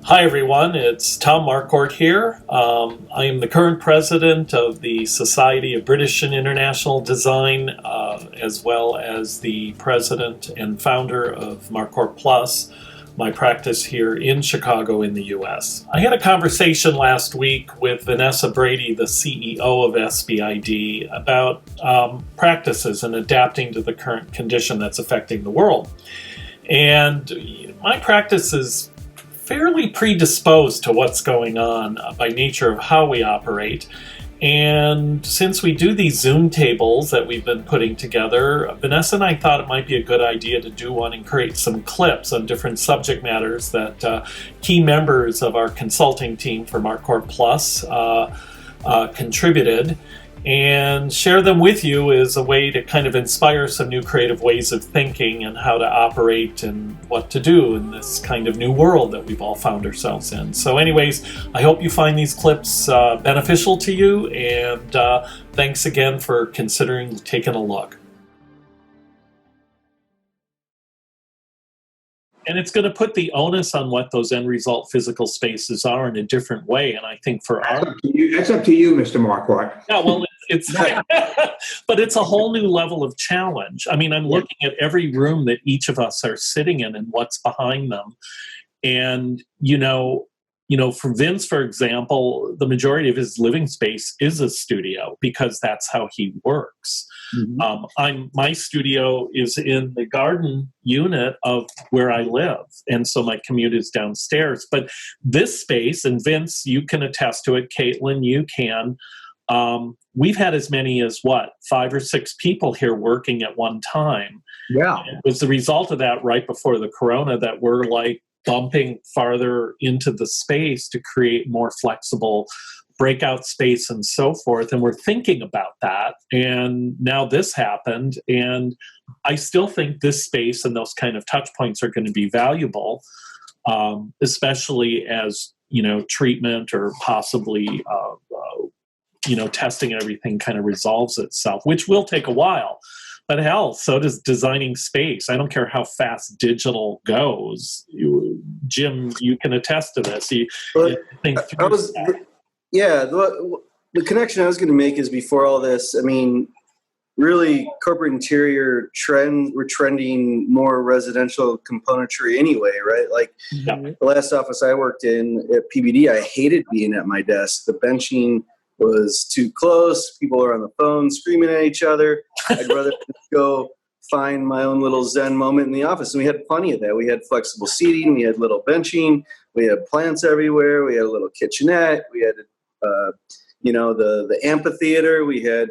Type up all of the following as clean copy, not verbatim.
Hi everyone, it's Tom Marquardt here. I am the current president of the Society of British and International Design, as well as the president and founder of Marquardt Plus, my practice here in Chicago in the US. I had a conversation last week with Vanessa Brady, the CEO of SBID, about practices and adapting to the current condition that's affecting the world. And my practice is fairly predisposed to what's going on by nature of how we operate. And since we do these Zoomtables that we've been putting together, Vanessa and I thought it might be a good idea to do one and create some clips on different subject matters that key members of our consulting team for Marquardt Plus contributed, and share them with you as a way to kind of inspire some new creative ways of thinking and how to operate and what to do in this kind of new world that we've all found ourselves in. So anyways, I hope you find these clips beneficial to you, and thanks again for considering taking a look. And it's going to put the onus on what those end result physical spaces are in a different way. And I think for our... That's up to you, Mr. Marquardt. Yeah, well, it's but it's a whole new level of challenge. I mean, I'm looking at every room that each of us are sitting in and what's behind them. And, for Vince, for example, the majority of his living space is a studio because that's how he works. Mm-hmm. My studio is in the garden unit of where I live, and so my commute is downstairs. But this space, and Vince, you can attest to it, Caitlin, you can, we've had as many as, 5 or 6 people here working at one time. Yeah. And it was the result of that right before the corona that we're like bumping farther into the space to create more flexible breakout space and so forth. And we're thinking about that. And now this happened. And I still think this space and those kind of touch points are going to be valuable, especially as, treatment or possibly, testing and everything kind of resolves itself, which will take a while. But hell, so does designing space. I don't care how fast digital goes. Jim, you can attest to this. You think through the connection I was going to make is before all this, I mean, really corporate interior we're trending more residential componentry anyway, right? Like the last office I worked in at PBD, I hated being at my desk. The benching was too close. People are on the phone screaming at each other. I'd rather just go find my own little Zen moment in the office. And we had plenty of that. We had flexible seating. We had little benching. We had plants everywhere. We had a little kitchenette. We had, the amphitheater. We had,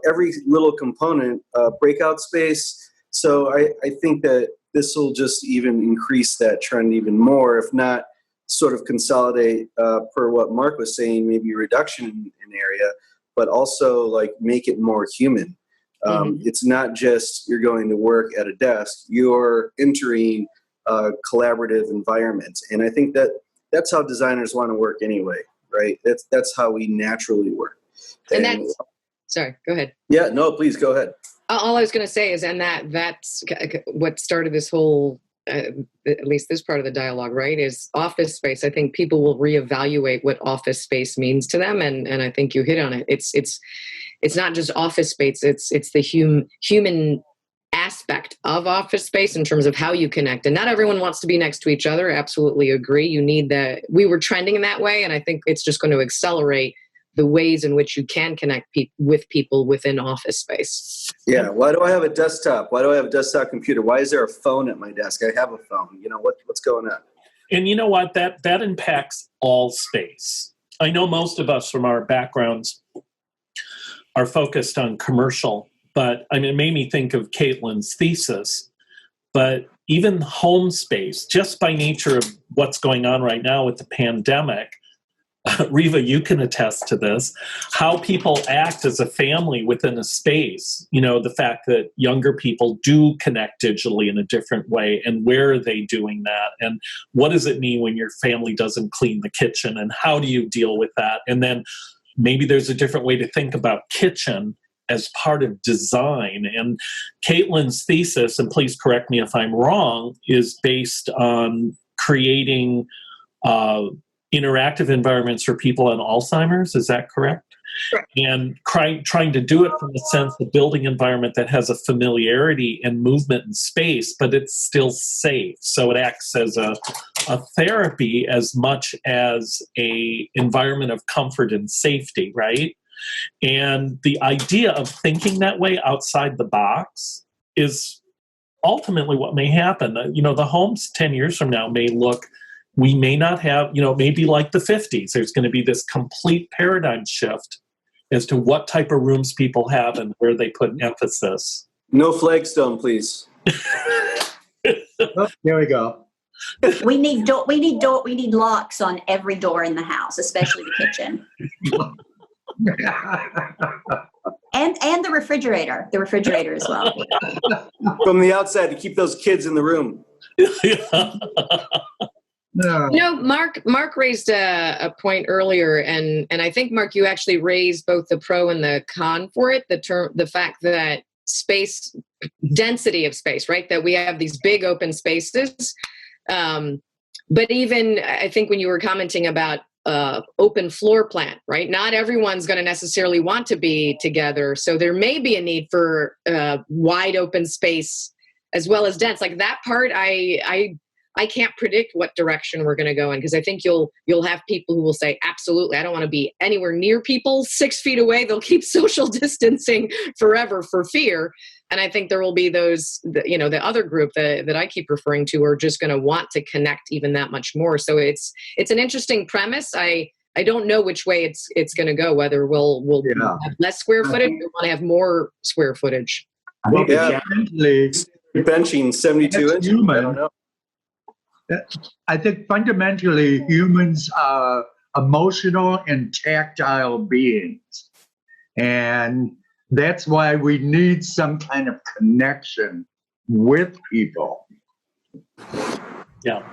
every little component, breakout space. So I think that this will just even increase that trend even more, if not sort of consolidate per what Mark was saying, maybe a reduction in area, but also like make it more human. It's not just you're going to work at a desk, you're entering a collaborative environment. And I think that's how designers want to work anyway, right? That's how we naturally work. And sorry, go ahead. Yeah, no, please go ahead. All I was going to say is, and that's what started this whole, at least this part of the dialogue, right, is office space. I think people will reevaluate what office space means to them, and I think you hit on it. It's not just office space. It's the human aspect of office space in terms of how you connect. And not everyone wants to be next to each other. Absolutely agree. You need that. We were trending in that way, and I think it's just going to accelerate the ways in which you can connect with people within office space. Yeah. Why do I have a desktop? Why do I have a desktop computer? Why is there a phone at my desk? I have a phone. What's going on? And you know what? That impacts all space. I know most of us from our backgrounds are focused on commercial, but it made me think of Caitlin's thesis. But even home space, just by nature of what's going on right now with the pandemic, Riva, you can attest to this, how people act as a family within a space, the fact that younger people do connect digitally in a different way, and where are they doing that? And what does it mean when your family doesn't clean the kitchen, and how do you deal with that? And then maybe there's a different way to think about kitchen as part of design. And Caitlin's thesis, and please correct me if I'm wrong, is based on creating interactive environments for people on Alzheimer's. Is that correct? Correct. And trying to do it from the sense of building environment that has a familiarity and movement in space, but it's still safe. So it acts as a therapy as much as a environment of comfort and safety, right? And the idea of thinking that way outside the box is ultimately what may happen. The homes 10 years from now we may not have, it may be like the 50s. There's going to be this complete paradigm shift as to what type of rooms people have and where they put emphasis. No flagstone, please. Oh, there we go. We need locks on every door in the house, especially the kitchen. And the refrigerator as well. From the outside to keep those kids in the room. No. Mark raised a point earlier, and I think, Mark, you actually raised both the pro and the con for it. The fact that space, density of space, right? That we have these big open spaces. But even, I think when you were commenting about open floor plan, right? Not everyone's going to necessarily want to be together. So there may be a need for wide open space as well as dense. Like that part, I can't predict what direction we're going to go in, because I think you'll have people who will say, absolutely, I don't want to be anywhere near people 6 feet away. They'll keep social distancing forever for fear. And I think there will be those, the other group that I keep referring to are just going to want to connect even that much more. So it's an interesting premise. I don't know which way it's going to go, whether we'll have less square footage or want to have more square footage. I think Fundamentally, Benching 72 inches. I don't know. I think fundamentally humans are emotional and tactile beings. And that's why we need some kind of connection with people. Yeah.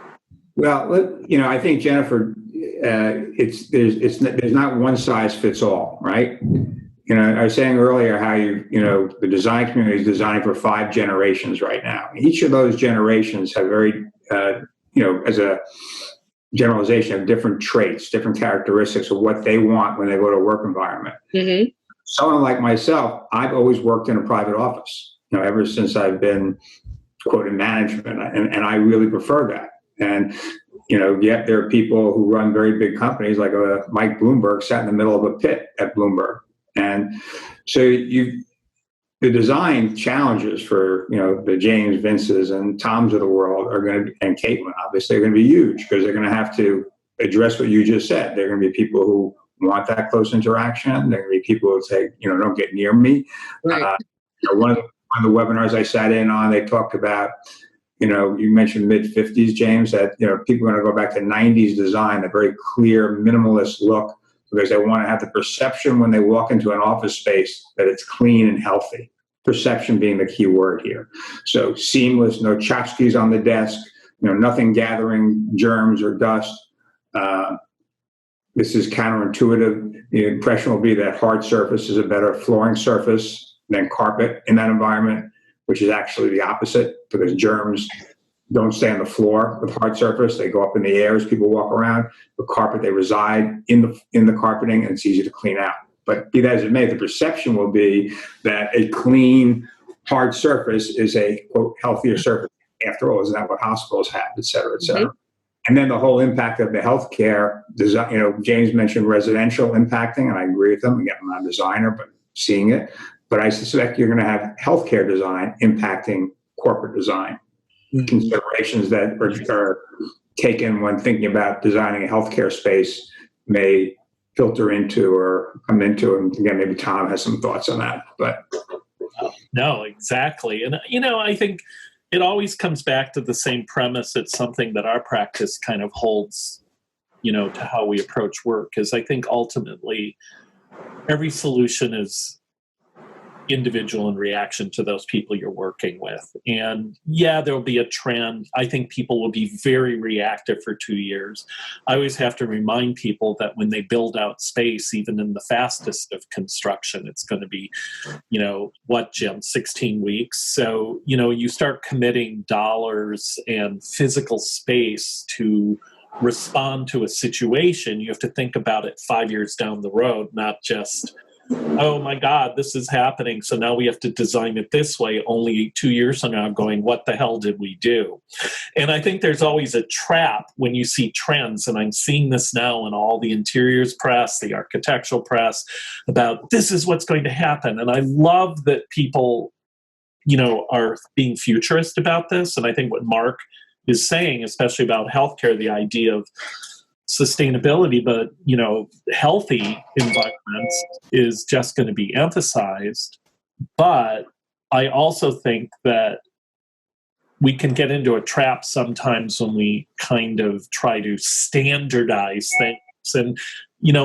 Well, I think, Jennifer, there's not one size fits all, right? I was saying earlier how the design community is designing for 5 generations right now. Each of those generations have very, as a generalization, of different traits, different characteristics of what they want when they go to a work environment. Mm-hmm. Someone like myself, I've always worked in a private office, ever since I've been, quote, in management, and I really prefer that. And yet there are people who run very big companies, like Mike Bloomberg sat in the middle of a pit at Bloomberg. And so the design challenges for, the James Vinces and Toms of the world and Caitlin, obviously, are going to be huge, because they're going to have to address what you just said. They're going to be people who want that close interaction. They're going to be people who say, don't get near me. Right. One of the webinars I sat in on, they talked about, you mentioned mid-50s, James, that, people are going to go back to 90s design, a very clear minimalist look, because they want to have the perception when they walk into an office space that it's clean and healthy. Perception being the key word here. So seamless, no tchotchkes on the desk, nothing gathering germs or dust. This is counterintuitive. The impression will be that hard surface is a better flooring surface than carpet in that environment, which is actually the opposite, because germs don't stay on the floor with hard surface. They go up in the air as people walk around. With carpet, they reside in the carpeting, and it's easy to clean out. But be that as it may, the perception will be that a clean, hard surface is a, quote, healthier surface. After all, isn't that what hospitals have, et cetera, et cetera? Mm-hmm. And then the whole impact of the healthcare design, James mentioned residential impacting, and I agree with him. Again, I'm not a designer, but seeing it. But I suspect you're going to have healthcare design impacting corporate design. Mm-hmm. Considerations that are taken when thinking about designing a healthcare space may filter into or come into, and again, maybe Tom has some thoughts on that. But no, exactly. And, I think it always comes back to the same premise. It's something that our practice kind of holds, to how we approach work, is I think ultimately every solution is individual in reaction to those people you're working with. And yeah, there'll be a trend. I think people will be very reactive for 2 years. I always have to remind people that when they build out space, even in the fastest of construction, it's going to be, Jim, 16 weeks. So, you start committing dollars and physical space to respond to a situation, you have to think about it 5 years down the road, not just, oh my God, this is happening, so now we have to design it this way, only 2 years from now going, what the hell did we do? And I think there's always a trap when you see trends, and I'm seeing this now in all the interiors press, the architectural press, about this is what's going to happen. And I love that people, are being futurist about this. And I think what Mark is saying, especially about healthcare, the idea of sustainability, but healthy environments is just going to be emphasized. But I also think that we can get into a trap sometimes when we kind of try to standardize things. And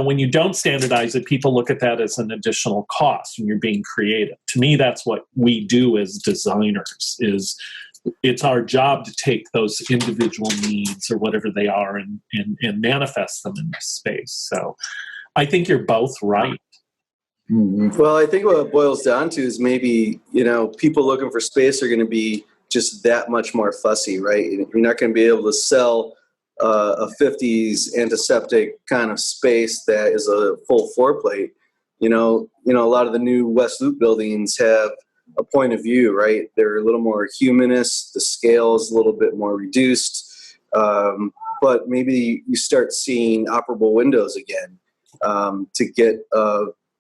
when you don't standardize it, people look at that as an additional cost when you're being creative. To me, that's what we do as designers. It's our job to take those individual needs or whatever they are and manifest them in this space. So I think you're both right. Well, I think what it boils down to is maybe, people looking for space are going to be just that much more fussy, right? You're not going to be able to sell a 50s antiseptic kind of space that is a full floor plate. A lot of the new West Loop buildings have a point of view, right? They're a little more humanist. The scale is a little bit more reduced. But maybe you start seeing operable windows again to get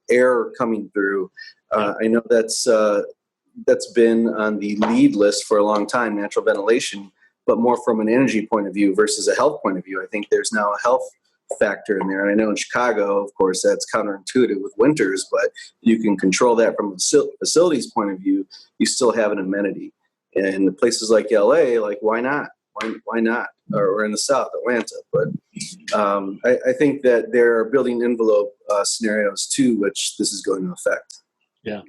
air coming through. I know that's been on the lead list for a long time, natural ventilation, but more from an energy point of view versus a health point of view. I think there's now a health factor in there. And I know in Chicago, of course, that's counterintuitive with winters, but you can control that from a facilities point of view. You still have an amenity. And places like LA, like, why not? Why not? Or in the South, Atlanta. But I think that there are building envelope scenarios too, which this is going to affect. Yeah.